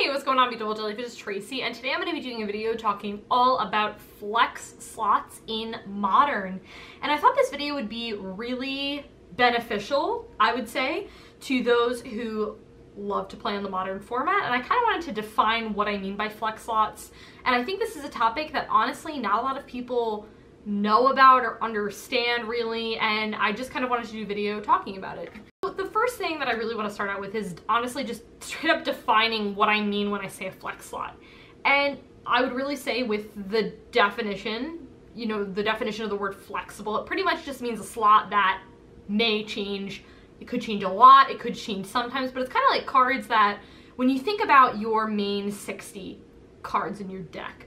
Hey, what's going on, beautiful Jellyfish? It's Tracy, and today I'm going to be doing a video talking all about flex slots in Modern. And I thought this video would be really beneficial, I would say, to those who love to play on the Modern format, and I kind of wanted to define what I mean by flex slots. And I think this is a topic that honestly not a lot of people know about or understand really, and I just kind of wanted to do a video talking about it. The first thing that I really want to start out with is honestly just straight up defining what I mean when I say a flex slot. And I would really say with the definition, you know, the definition of the word flexible, it pretty much just means a slot that may change. It could change a lot, it could change sometimes, but it's kind of like cards that when you think about your main 60 cards in your deck,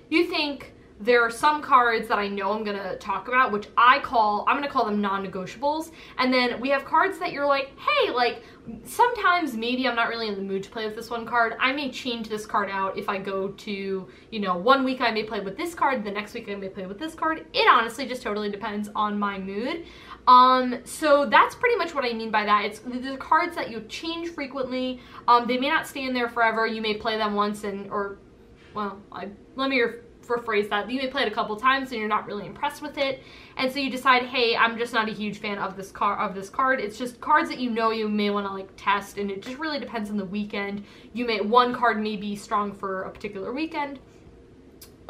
you think there are some cards that I know I'm gonna talk about, which I'm gonna call them non-negotiables. And then we have cards that you're like, hey, like sometimes maybe I'm not really in the mood to play with this one card. I may change this card out if I go to, you know, one week I may play with this card, the next week I may play with this card. It honestly just totally depends on my mood. So that's pretty much what I mean by that. It's the cards that you change frequently. They may not stay in there forever. You may play them once let me rephrase that. You may play it a couple times and you're not really impressed with it, and so you decide, hey, I'm just not a huge fan of this card. It's just cards that you know you may want to like test, and it just really depends on the weekend. One card may be strong for a particular weekend,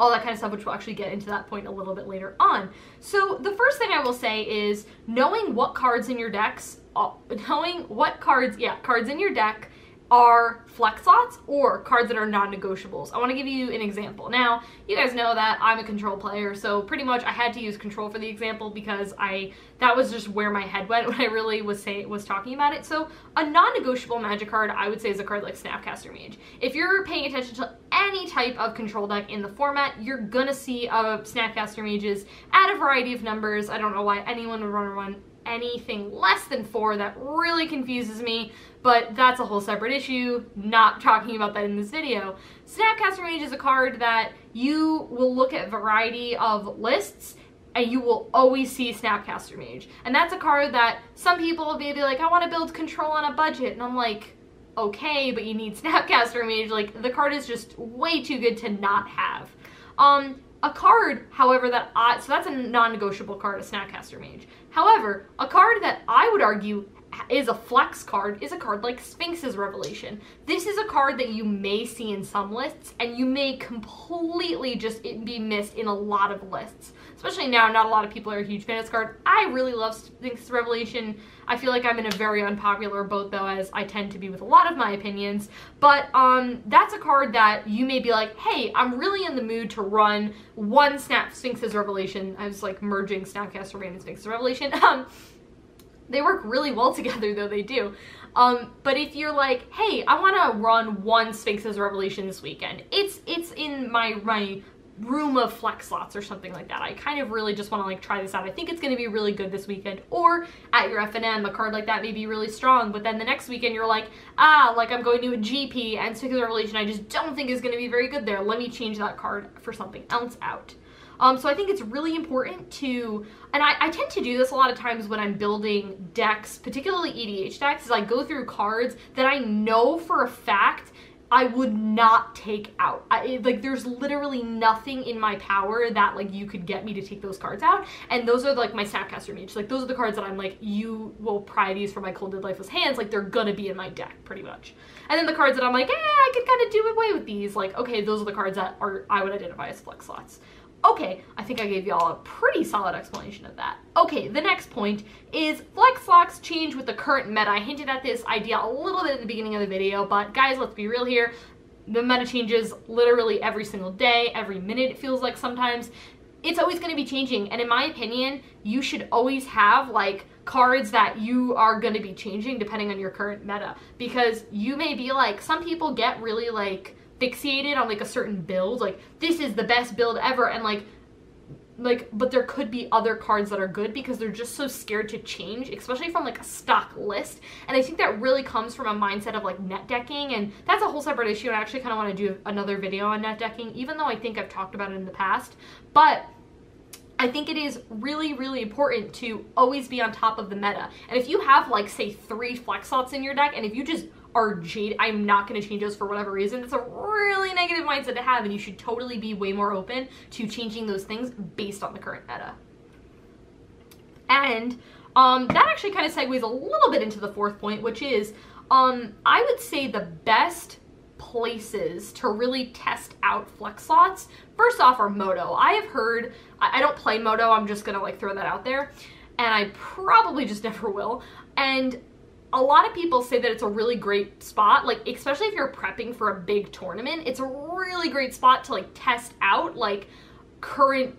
all that kind of stuff, which we'll actually get into that point a little bit later on. So the first thing I will say is knowing what cards in your decks, cards in your deck are flex slots or cards that are non-negotiables. I want to give you an example. Now, you guys know that I'm a control player, so pretty much I had to use control for the example because that was just where my head went when I really was talking about it. So a non-negotiable Magic card I would say is a card like Snapcaster Mage. If you're paying attention to any type of control deck in the format, you're gonna see Snapcaster Mages at a variety of numbers. I don't know why anyone would run anything less than 4. That really confuses me, but that's a whole separate issue. Not talking about that in this video. Snapcaster Mage is a card that you will look at a variety of lists and you will always see Snapcaster Mage. And that's a card that some people will be like, I want to build control on a budget. And I'm like, okay, but you need Snapcaster Mage. Like, the card is just way too good to not have. A card, however, so that's a non-negotiable card, a Snapcaster Mage. However, a card that I would argue is a flex card is a card like Sphinx's Revelation. This is a card that you may see in some lists, and you may completely just be missed in a lot of lists. Especially now, not a lot of people are a huge fan of this card. I really love Sphinx's Revelation. I feel like I'm in a very unpopular boat, though, as I tend to be with a lot of my opinions. But that's a card that you may be like, hey, I'm really in the mood to run one Sphinx's Revelation. I was like merging Snapcaster Rain and Sphinx's Revelation. They work really well together, though, they do. But if you're like, hey, I want to run one Sphinx's Revelation this weekend, it's in my room of flex slots or something like that. I kind of really just want to like try this out. I think it's going to be really good this weekend. Or at your FNM, a card like that may be really strong, but then the next weekend you're like, like I'm going to a GP and Sphinx's Revelation I just don't think is going to be very good there. Let me change that card for something else out. So I think it's really important to, and I tend to do this a lot of times when I'm building decks, particularly EDH decks, is I go through cards that I know for a fact I would not take out. Like, there's literally nothing in my power that like you could get me to take those cards out, and those are like my Snapcaster Mage. Like, those are the cards that I'm like, you will pry these from my Cold Dead Lifeless hands, like they're gonna be in my deck pretty much. And then the cards that I'm like, I could kind of do away with these, like, okay, those are the cards that I would identify as flex slots. Okay, I think I gave y'all a pretty solid explanation of that. Okay, the next point is flex slots change with the current meta. I hinted at this idea a little bit at the beginning of the video, but guys, let's be real here. The meta changes literally every single day, every minute it feels like sometimes. It's always going to be changing, and in my opinion, you should always have like cards that you are going to be changing depending on your current meta, because you may be like, some people get really like fixated on like a certain build, like this is the best build ever, and like but there could be other cards that are good because they're just so scared to change, especially from like a stock list. And I think that really comes from a mindset of like net decking, and that's a whole separate issue, and I actually kind of want to do another video on net decking, even though I think I've talked about it in the past. But I think it is really, really important to always be on top of the meta. And if you have like, say, 3 flex slots in your deck, and if you just are jaded, I'm not going to change those for whatever reason. It's a really negative mindset to have, and you should totally be way more open to changing those things based on the current meta. And that actually kind of segues a little bit into the fourth point, which is I would say the best places to really test out flex slots, first off, are Moto. I have heard, I don't play Moto, I'm just gonna like throw that out there, and I probably just never will, and a lot of people say that it's a really great spot, like especially if you're prepping for a big tournament, it's a really great spot to like test out like current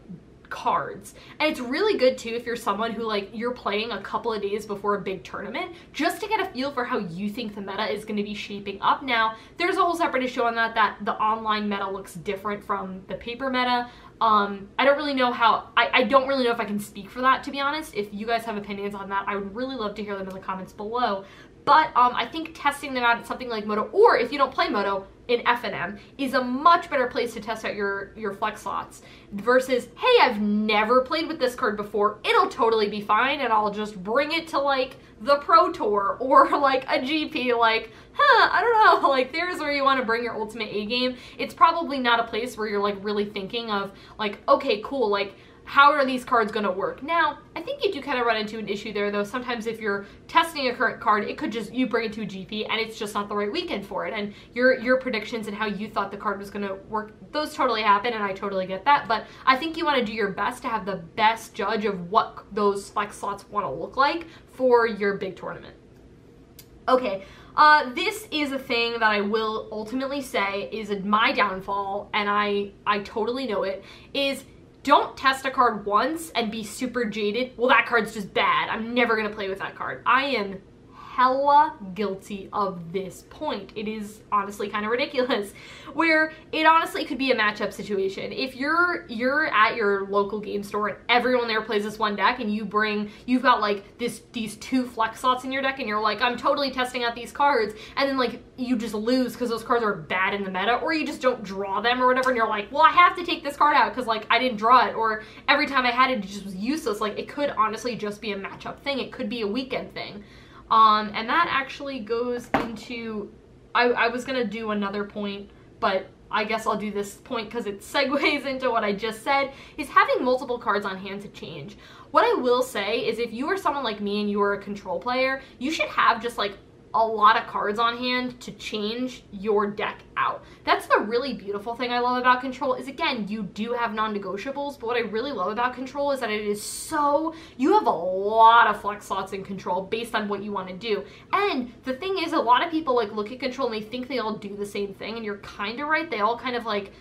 cards. And it's really good too if you're someone who like you're playing a couple of days before a big tournament, just to get a feel for how you think the meta is going to be shaping up. Now there's a whole separate issue on that the online meta looks different from the paper meta. I don't really know how, I don't really know if I can speak for that, to be honest. If you guys have opinions on that, I would really love to hear them in the comments below. But I think testing them out at something like Moto, or if you don't play Moto, in FNM, is a much better place to test out your flex slots versus, hey, I've never played with this card before, it'll totally be fine, and I'll just bring it to like the Pro Tour or like a GP, like, I don't know, like there's where you want to bring your ultimate A game. It's probably not a place where you're like really thinking of like, okay, cool, like how are these cards going to work? Now, I think you do kind of run into an issue there, though. Sometimes if you're testing a current card, it could just, you bring it to a GP and it's just not the right weekend for it. And your predictions and how you thought the card was going to work, those totally happen, and I totally get that. But I think you want to do your best to have the best judge of what those flex slots want to look like for your big tournament. Okay, this is a thing that I will ultimately say is my downfall, and I totally know it, is don't test a card once and be super jaded. Well, that card's just bad, I'm never gonna play with that card. I am hella guilty of this point. It is honestly kind of ridiculous, where it honestly could be a matchup situation. If you're at your local game store and everyone there plays this one deck, and you've got like these two flex slots in your deck, and you're like, I'm totally testing out these cards, and then like you just lose because those cards are bad in the meta, or you just don't draw them or whatever, and you're like, well, I have to take this card out because like I didn't draw it, or every time I had it, it just was useless. Like it could honestly just be a matchup thing. It could be a weekend thing. And that actually goes into, I was gonna do another point, but I guess I'll do this point because it segues into what I just said, is having multiple cards on hand to change. What I will say is if you are someone like me and you are a control player, you should have just like a lot of cards on hand to change your deck out. That's the really beautiful thing I love about control, is again, you do have non-negotiables, but what I really love about control is that it is so, you have a lot of flex slots in control based on what you want to do. And the thing is, a lot of people like look at control and they think they all do the same thing, and you're kind of right, they all kind of like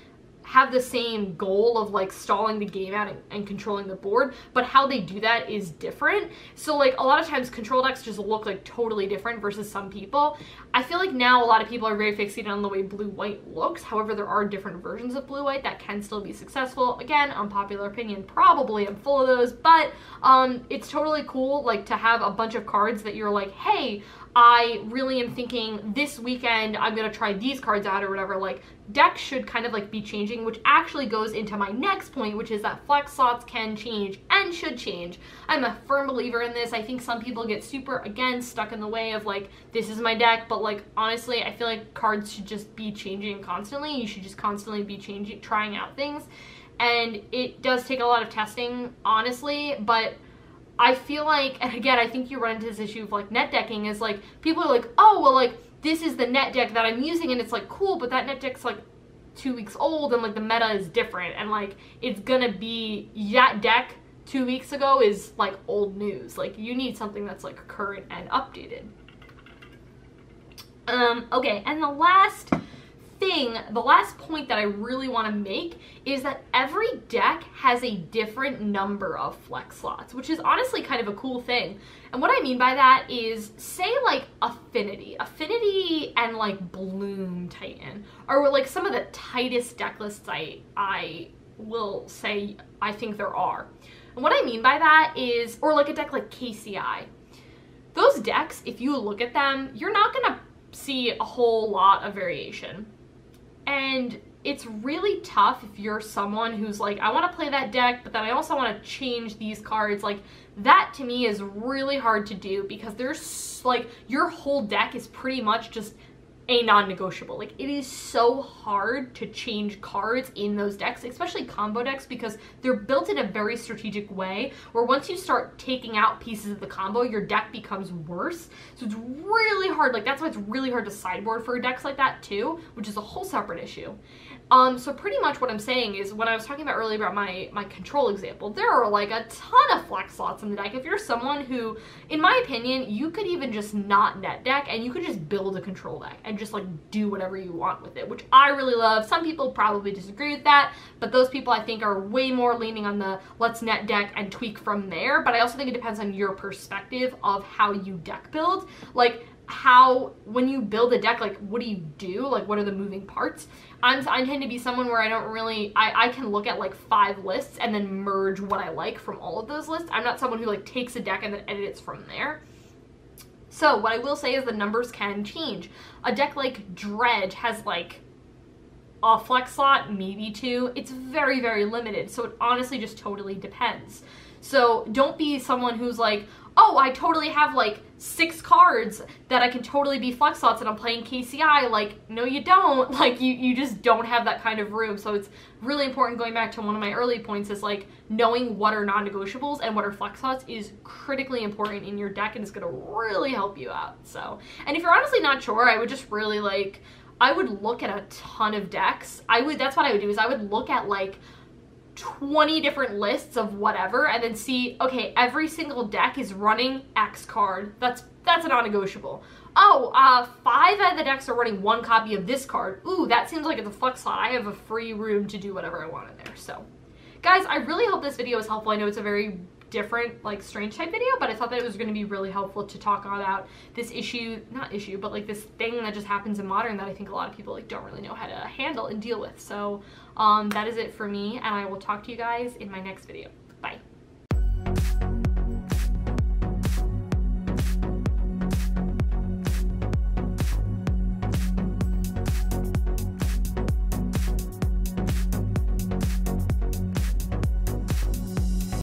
have the same goal of like stalling the game out and controlling the board, but how they do that is different. So like a lot of times control decks just look like totally different versus some people. I feel like now a lot of people are very fixated on the way blue-white looks. However, there are different versions of blue-white that can still be successful. Again, unpopular opinion, probably, I'm full of those, but it's totally cool like to have a bunch of cards that you're like, hey, I really am thinking this weekend I'm gonna try these cards out or whatever. Like decks should kind of like be changing, which actually goes into my next point, which is that flex slots can change and should change. I'm a firm believer in this. I think some people get super, again, stuck in the way of like, this is my deck, but like honestly, I feel like cards should just be changing constantly. You should just constantly be changing, trying out things. And it does take a lot of testing, honestly, but I feel like, and again, I think you run into this issue of like net decking, is like, people are like, oh, well, like, this is the net deck that I'm using, and it's like, cool, but that net deck's like 2 weeks old, and like the meta is different, and like, it's gonna be, that deck 2 weeks ago is like old news. Like, you need something that's like current and updated. Okay, and the last point that I really want to make is that every deck has a different number of flex slots, which is honestly kind of a cool thing. And what I mean by that is, say like Affinity and like Bloom Titan are like some of the tightest deck lists I will say I think there are. And what I mean by that is, or like a deck like KCI. Those decks, if you look at them, you're not gonna see a whole lot of variation. And it's really tough if you're someone who's like, I want to play that deck, but then I also want to change these cards. Like, that to me is really hard to do because there's like, your whole deck is pretty much just a non-negotiable. Like, it is so hard to change cards in those decks, especially combo decks, because they're built in a very strategic way where once you start taking out pieces of the combo, your deck becomes worse. So it's really hard. Like, that's why it's really hard to sideboard for decks like that too, which is a whole separate issue. So pretty much what I'm saying is, when I was talking about earlier about my control example, there are like a ton of flex slots in the deck. If you're someone who, in my opinion, you could even just not net deck and you could just build a control deck and just like do whatever you want with it, which I really love. Some people probably disagree with that, but those people I think are way more leaning on the let's net deck and tweak from there. But I also think it depends on your perspective of how you deck build. Like, when you build a deck, like, what do you do? Like, what are the moving parts? I tend to be someone where I don't really, I can look at like 5 lists and then merge what I like from all of those lists. I'm not someone who like takes a deck and then edits from there. So what I will say is the numbers can change. A deck like Dredge has like a flex slot, maybe 2. It's very, very limited. So it honestly just totally depends. So don't be someone who's like, oh, I totally have like 6 cards that I can totally be flex slots and I'm playing KCI. Like, no, you don't. Like, you just don't have that kind of room. So it's really important, going back to one of my early points, is like knowing what are non-negotiables and what are flex slots is critically important in your deck, and it's going to really help you out. So, and if you're honestly not sure, I would just really like, I would look at a ton of decks. That's what I would do, is I would look at like 20 different lists of whatever and then see, okay, every single deck is running X card. That's a non-negotiable. Oh, 5 out of the decks are running 1 copy of this card. Ooh, that seems like it's a flex slot. I have a free room to do whatever I want in there. So, guys, I really hope this video was helpful. I know it's a very different, like, strange type video, but I thought that it was going to be really helpful to talk about this but like this thing that just happens in Modern that I think a lot of people like don't really know how to handle and deal with. So that is it for me, and I will talk to you guys in my next video. Bye.